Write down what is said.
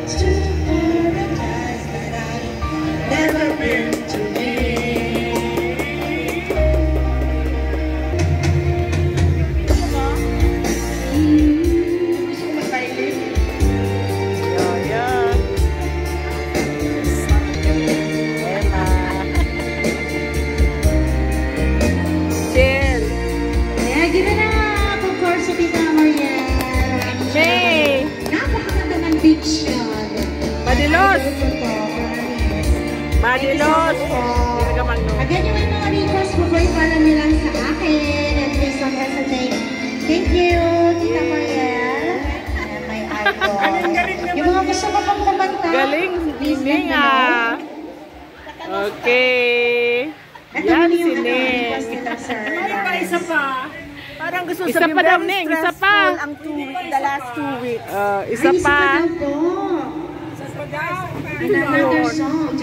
to paradise that I've never been to be. Gusto ko mag-violin. Madilos! Madilos! Again, yung may mga request po po ipala nila sa akin. And please don't hesitate. Thank you, Tita Mariel. And my idol. Yung mga gusto ko pang kumanta. Galing! Ning ah! Okay. Yan si Ning. Isa pa. Parang gusto isa pa daw, Ning. Isa pa. Ang the last 2 weeks. Isa pa. Isa pa daw po. Another song.